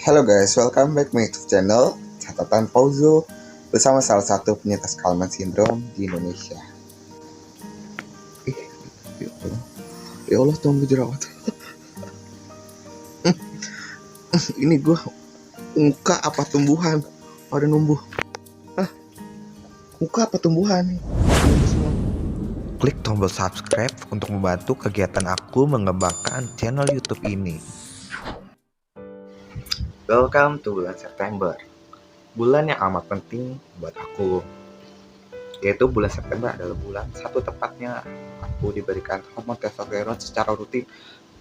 Hello guys, welcome back my YouTube channel Catatan Pauzo bersama salah satu penyintas Kallman Syndrome di Indonesia. Ya Allah, ya Allah tunggu jerawat. Ini gue muka apa tumbuhan? Pada numbuh. Muka apa tumbuhan? Klik tombol subscribe untuk membantu kegiatan aku mengembangkan channel YouTube ini. Welcome to bulan September, bulan yang amat penting buat aku. Yaitu bulan September adalah bulan satu tepatnya aku diberikan hormon testosteron secara rutin.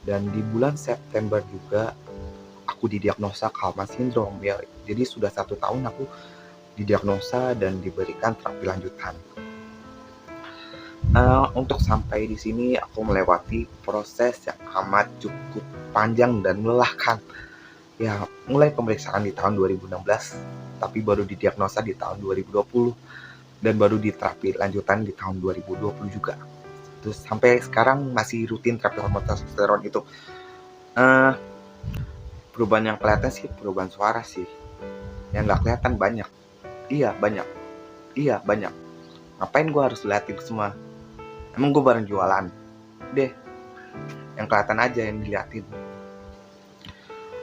Dan di bulan September juga aku didiagnosa Kallman Syndrome ya. Jadi sudah 1 tahun aku didiagnosa dan diberikan terapi lanjutan. Untuk sampai di sini aku melewati proses yang amat cukup panjang dan melelahkan. Ya, mulai pemeriksaan di tahun 2016, tapi baru didiagnosa di tahun 2020 dan baru diterapi lanjutan di tahun 2020 juga. Terus sampai sekarang masih rutin terapi hormon testosteron itu. Perubahan yang kelihatan sih perubahan suara sih. Yang nggak kelihatan banyak. Iya banyak. Ngapain gue harus liatin semua? Emang gue bareng jualan? Deh, yang kelihatan aja yang diliatin.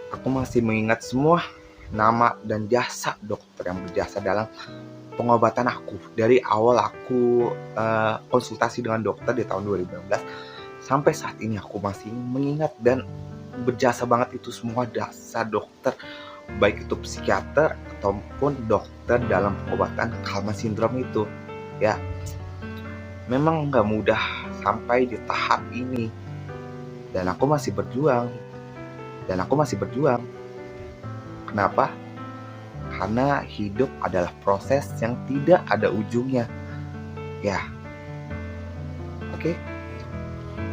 Aku masih mengingat semua nama dan jasa dokter yang berjasa dalam pengobatan aku. Dari awal aku konsultasi dengan dokter di tahun 2016 sampai saat ini aku masih mengingat dan berjasa banget itu semua jasa dokter, baik itu psikiater ataupun dokter dalam pengobatan Kallman Syndrome itu. Ya, memang nggak mudah sampai di tahap ini. Dan aku masih berjuang. Kenapa? Karena hidup adalah proses yang tidak ada ujungnya. Ya. Oke.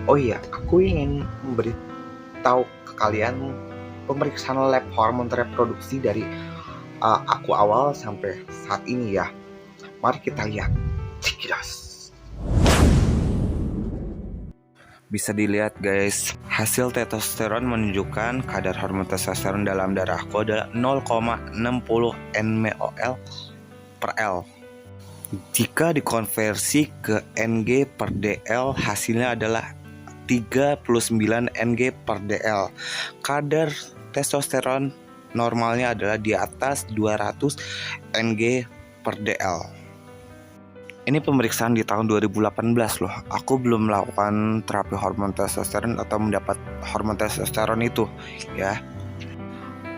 Oh iya, aku ingin memberitahu ke kalian pemeriksaan lab hormon reproduksi dari aku awal sampai saat ini ya. Mari kita lihat. Cikidas. Bisa dilihat guys, hasil testosteron menunjukkan kadar hormon testosteron dalam darahku adalah 0,60 nmol per L. Jika dikonversi ke Ng per dl, hasilnya adalah 39 Ng per dl. Kadar testosteron normalnya adalah di atas 200 Ng per dl. Ini pemeriksaan di tahun 2018 loh. Aku belum melakukan terapi hormon testosteron atau mendapat hormon testosteron itu ya.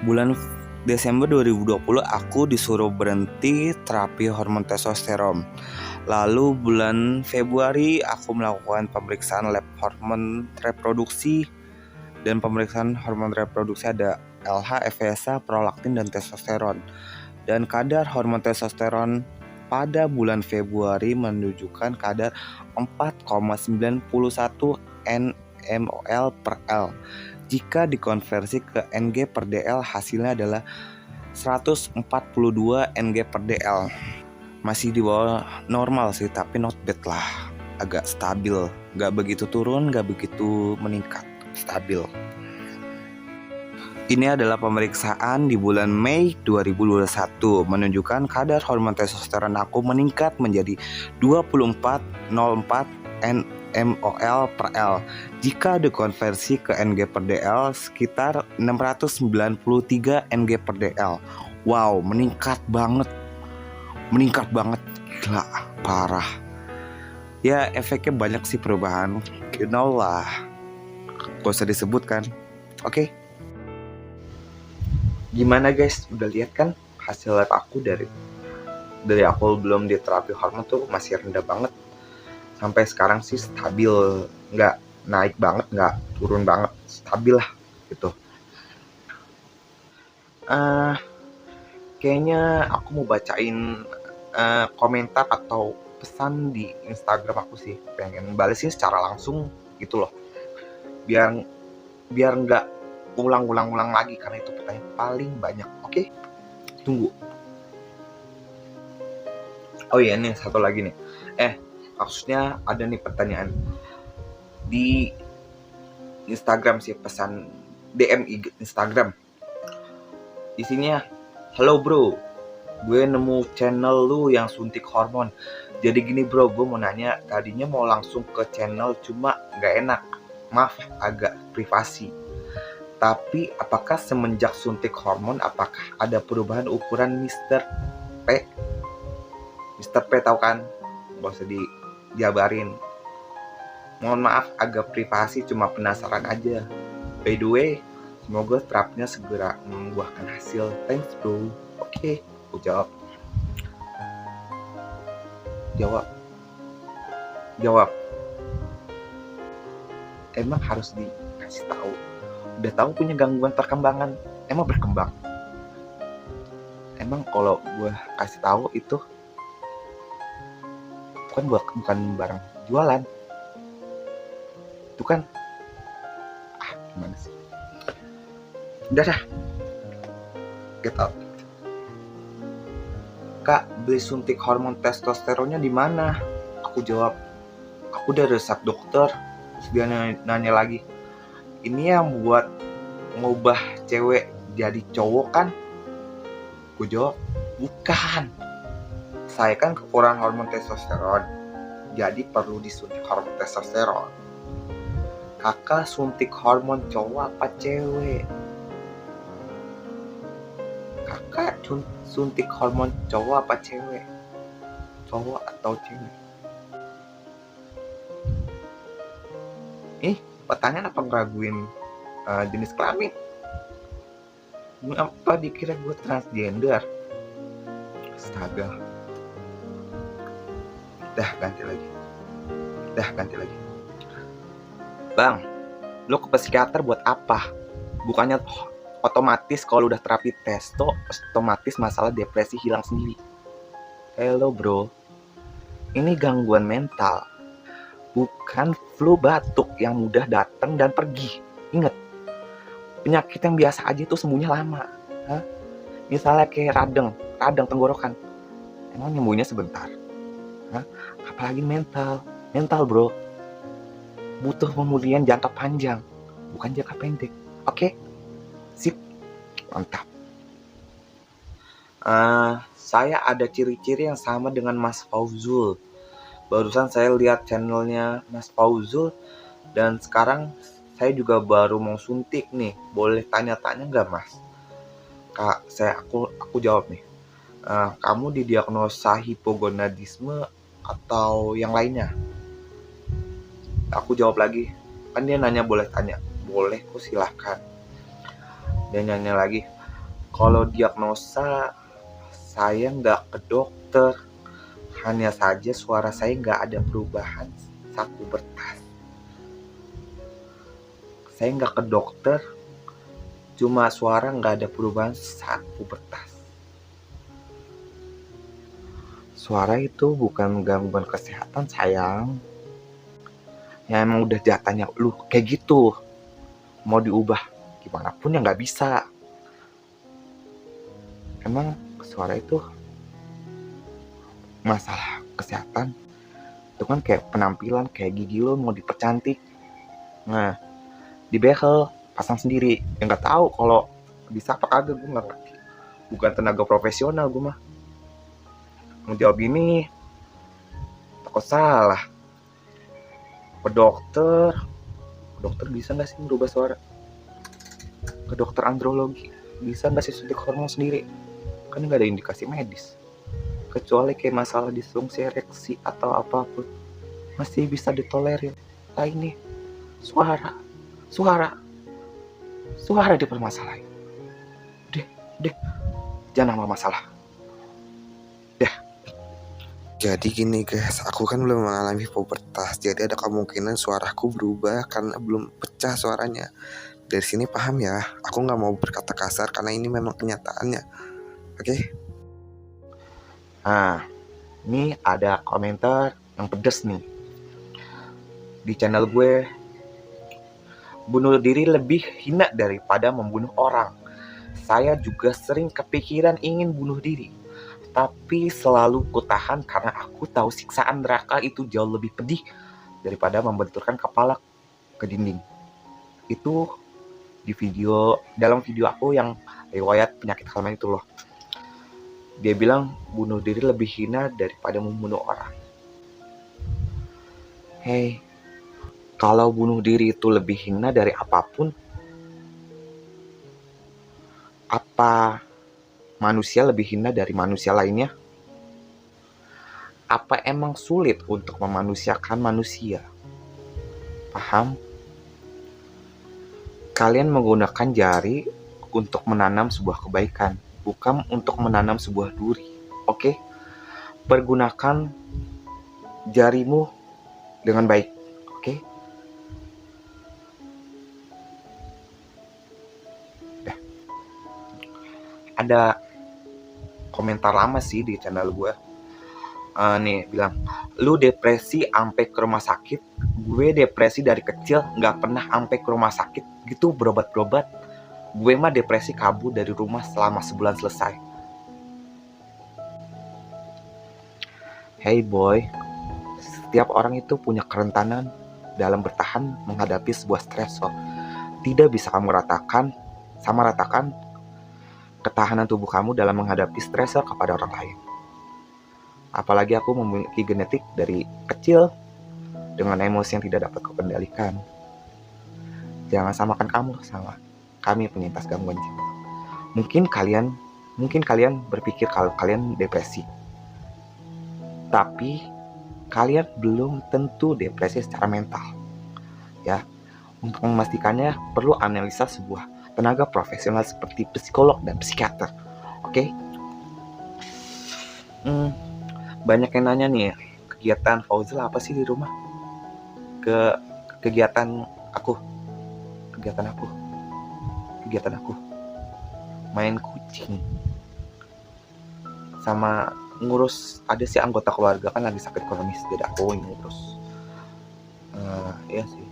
Bulan Desember 2020 aku disuruh berhenti terapi hormon testosteron. Lalu bulan Februari aku melakukan pemeriksaan lab hormon reproduksi. Dan pemeriksaan hormon reproduksi ada LH, FSH, prolaktin, dan testosteron. Dan kadar hormon testosteron pada bulan Februari menunjukkan kadar 4,91 nmol per L. Jika dikonversi ke Ng per dl, hasilnya adalah 142 Ng per dl. Masih di bawah normal sih, tapi not bad lah. Agak stabil, gak begitu turun, gak begitu meningkat, stabil. Ini adalah pemeriksaan di bulan Mei 2021, menunjukkan kadar hormon testosteron aku meningkat menjadi 24,04 nmol per L. Jika dikonversi ke Ng per dl sekitar 693 Ng per dl. Wow, meningkat banget, gila, parah. Ya, efeknya banyak sih perubahan, you know lah, gak usah disebutkan. Oke. Gimana guys, udah lihat kan hasil lab aku dari aku belum diterapi hormon tuh masih rendah banget. Sampai sekarang sih stabil, nggak naik banget, nggak turun banget, stabil lah gitu. Kayaknya aku mau bacain komentar atau pesan di Instagram aku sih, pengen balesin secara langsung gitu loh, biar nggak ulang lagi, karena itu pertanyaan paling banyak. Oke, tunggu. Oh iya, nih satu lagi nih. Maksudnya ada nih pertanyaan di Instagram sih, pesan DM Instagram. Isinya, halo bro, gue nemu channel lu yang suntik hormon. Jadi gini bro, gue mau nanya, tadinya mau langsung ke channel cuma nggak enak. Maaf, agak privasi. Tapi apakah semenjak suntik hormon, apakah ada perubahan ukuran Mister P? Mister P tahu kan? Gak usah dijabarin. Mohon maaf, agak privasi, cuma penasaran aja. By the way, semoga terapinya segera membuahkan hasil. Thanks bro. Oke, aku jawab. Jawab. Emang harus dikasih tahu. Udah tahu punya gangguan perkembangan, emang berkembang. Emang kalau gue kasih tahu itu bukan barang jualan. Itu kan gimana sih? Udah dah. Get out. Kak, beli suntik hormon testosteronnya di mana? Aku jawab, aku udah resep dokter. Terus dia nanya lagi, ini yang buat ngubah cewek jadi cowok kan? Aku jawab, bukan. Saya kan kekurangan hormon testosteron, jadi perlu disuntik hormon testosteron. Kakak suntik hormon cowok apa cewek? Kakak suntik hormon cowok apa cewek? Cowok atau cewek? Pertanyaan apa ngeraguin jenis kelamin? Apa dikira gue transgender? Astaga. Dah ganti lagi. Bang, lo ke psikiater buat apa? Bukannya otomatis kalau udah terapi testo, otomatis masalah depresi hilang sendiri. Hello bro, ini gangguan mental, bukan flu batuk yang mudah datang dan pergi. Ingat, penyakit yang biasa aja itu sembuhnya lama. Misalnya kayak radang tenggorokan, emang nyembuhnya sebentar. Apalagi mental bro, butuh pemulihan jangka panjang, bukan jangka pendek. Oke? Sip, mantap. Saya ada ciri-ciri yang sama dengan Mas Fauzul. Barusan saya lihat channelnya Mas Fauzul, dan sekarang saya juga baru mau suntik nih. Boleh tanya-tanya nggak Mas? Kak, aku jawab nih. Kamu didiagnosa hipogonadisme atau yang lainnya? Aku jawab lagi. Kan dia nanya boleh tanya. Boleh kok, silahkan. Dia nanya lagi, kalau diagnosa saya nggak ke dokter, hanya saja suara saya nggak ada perubahan saat pubertas. Saya nggak ke dokter, cuma suara nggak ada perubahan saat pubertas. Suara itu bukan gangguan kesehatan sayang. Ya emang udah jatahnya lu kayak gitu. Mau diubah gimana pun ya nggak bisa. Emang suara itu masalah kesehatan. Itu kan kayak penampilan, kayak gigi lo mau dipercantik. Nah, dibehel, pasang sendiri. Ya nggak tahu kalau bisa apa kagak, gue nggak ngerti. Bukan tenaga profesional gue mah. Mau jawab ini takut salah. Ke dokter bisa nggak sih merubah suara? Ke dokter andrologi bisa nggak sih suntik hormon sendiri? Kan nggak ada indikasi medis, kecuali kayak masalah disfungsi ereksi atau apapun masih bisa ditolerir. Nah ini suara dipermasalahin. Deh, jangan nambah masalah. Jadi gini guys, aku kan belum mengalami pubertas, jadi ada kemungkinan suaraku berubah karena belum pecah suaranya. Dari sini paham ya, aku gak mau berkata kasar karena ini memang kenyataannya. Oke? Nah, ini ada komentar yang pedes nih di channel gue. Bunuh diri lebih hina daripada membunuh orang. Saya juga sering kepikiran ingin bunuh diri, tapi selalu kutahan karena aku tahu siksaan neraka itu jauh lebih pedih daripada membenturkan kepala ke dinding. Itu dalam video aku yang riwayat penyakit Halman itu loh. Dia bilang bunuh diri lebih hina daripada membunuh orang. Hey, kalau bunuh diri itu lebih hina dari apapun, apa manusia lebih hina dari manusia lainnya? Apa emang sulit untuk memanusiakan manusia? Paham? Kalian menggunakan jari untuk menanam sebuah kebaikan, bukan untuk menanam sebuah duri. Oke? Pergunakan jarimu dengan baik. Oke? Ada komentar lama sih di channel gue. Nih bilang, lu depresi ampe ke rumah sakit. Gue depresi dari kecil nggak pernah ampe ke rumah sakit gitu berobat-berobat. Gue mah depresi kabur dari rumah selama sebulan selesai. Hey boy, setiap orang itu punya kerentanan dalam bertahan menghadapi sebuah stresor. Tidak bisa kamu ratakan ketahanan tubuh kamu dalam menghadapi stresor kepada orang lain. Apalagi aku memiliki genetik dari kecil dengan emosi yang tidak dapat kukendalikan. Jangan samakan kamu sama kami penyintas gangguan jiwa. Mungkin kalian berpikir kalau kalian depresi. Tapi kalian belum tentu depresi secara mental. Ya, untuk memastikannya perlu analisa sebuah tenaga profesional seperti psikolog dan psikiater. Oke? Banyak yang nanya nih, kegiatan Fauzil apa sih di rumah? Kegiatan aku main kucing sama ngurus, ada sih anggota keluarga kan lagi sakit kronis, jadi aku yang ngurus. Ya sih,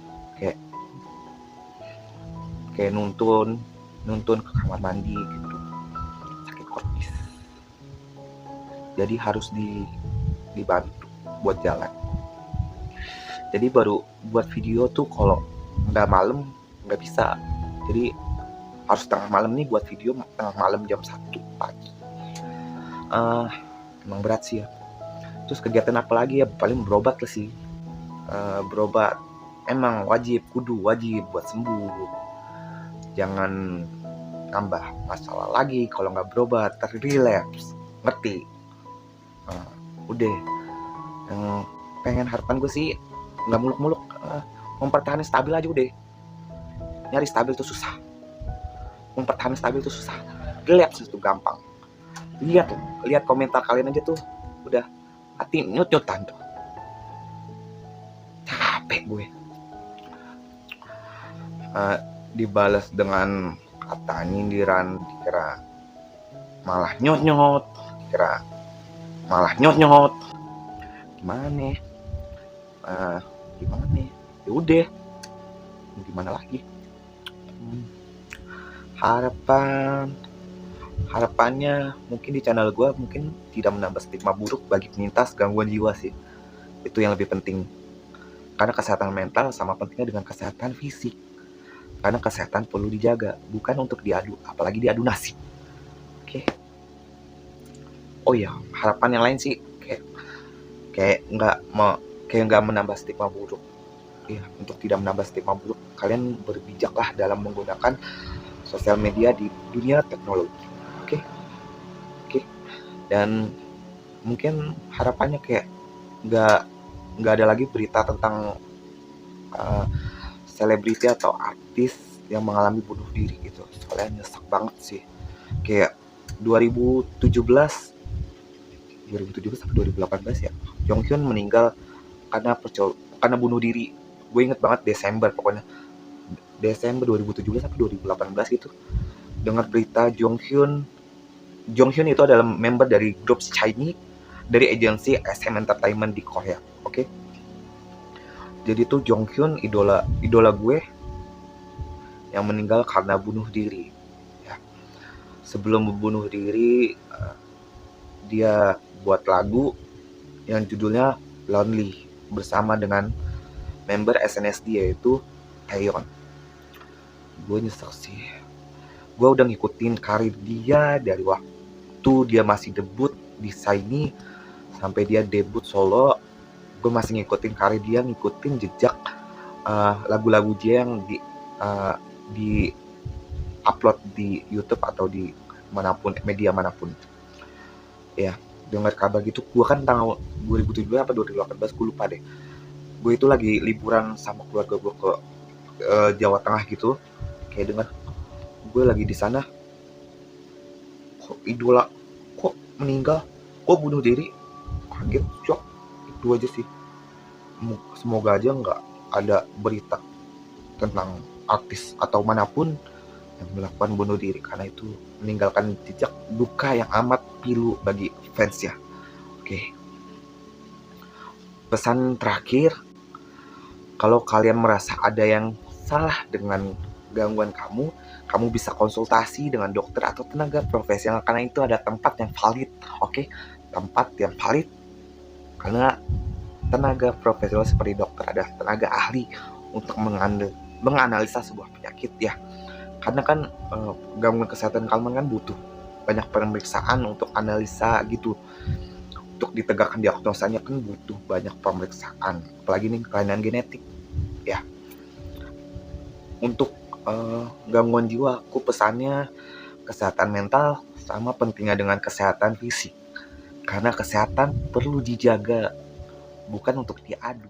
kayak nuntun ke kamar mandi gitu, sakit kronis, jadi harus dibantu buat jalan. Jadi baru buat video tuh kalau nggak malam nggak bisa, jadi harus tengah malam nih buat video, tengah malam jam 1 pagi. Emang berat sih ya. Terus kegiatan apa lagi ya, paling berobat lah sih. Berobat emang kudu wajib buat sembuh. Jangan nambah masalah lagi kalau nggak berobat, relapse, ngerti? Udah, yang pengen harapan gue sih nggak muluk-muluk, mempertahankan stabil aja udah. Nyari stabil tuh susah, mempertahankan stabil tuh susah. Relapse itu gampang. Lihat komentar kalian aja tuh, udah hati nyut-nyutan tuh. Capek gue. Dibalas dengan kata nyindiran, dikira malah nyot-nyot. Gimana? Ya udah, gimana lagi? Harapannya mungkin di channel gue mungkin tidak menambah stigma buruk bagi penyintas gangguan jiwa sih. Itu yang lebih penting. Karena kesehatan mental sama pentingnya dengan kesehatan fisik. Karena kesehatan perlu dijaga, bukan untuk diadu, apalagi diadu nasib. Oke. Oh ya, harapan yang lain sih kayak nggak menambah stigma buruk. Ya, untuk tidak menambah stigma buruk, kalian berbijaklah dalam menggunakan sosial media di dunia teknologi. Oke. Dan mungkin harapannya kayak nggak ada lagi berita tentang selebriti atau artis yang mengalami bunuh diri gitu. Soalnya nyesek banget sih. Kayak 2017 atau 2018 ya, Jonghyun meninggal karena bunuh diri. Gue inget banget Desember 2017 atau 2018 gitu. Dengar berita Jonghyun itu adalah member dari grup SHINee dari agensi SM Entertainment di Korea. Oke. Jadi tuh Jonghyun idola gue yang meninggal karena bunuh diri. Ya. Sebelum membunuh diri, dia buat lagu yang judulnya Lonely bersama dengan member SNSD yaitu Taeyeon. Gue nyesek sih Gue udah ngikutin karir dia dari waktu dia masih debut di Shiny sampai dia debut solo. Gue masih ngikutin karir dia, ngikutin jejak lagu-lagu dia yang di upload di YouTube atau di manapun, media manapun. Ya, dengar kabar gitu. Gue kan tahun 2017 apa 2018, gue lupa deh. Gue itu lagi liburan sama keluarga gue ke Jawa Tengah gitu. Kayak dengar gue lagi di sana, kok idola kok meninggal, kok bunuh diri, kaget, shock. Itu aja sih. Semoga aja nggak ada berita tentang artis atau manapun yang melakukan bunuh diri, karena itu meninggalkan jejak duka yang amat pilu bagi fans ya. Oke. Pesan terakhir, kalau kalian merasa ada yang salah dengan gangguan kamu, kamu bisa konsultasi dengan dokter atau tenaga profesional, karena itu ada tempat yang valid. Oke, tempat yang valid karena tenaga profesional seperti dokter adalah tenaga ahli untuk menganalisa sebuah penyakit ya. Karena kan gangguan kesehatan kalian kan butuh banyak pemeriksaan untuk analisa gitu. Untuk ditegakkan diagnosanya kan butuh banyak pemeriksaan, apalagi nih kelainan genetik ya. Untuk gangguan jiwa, aku pesannya kesehatan mental sama pentingnya dengan kesehatan fisik, karena kesehatan perlu dijaga, bukan untuk diadu.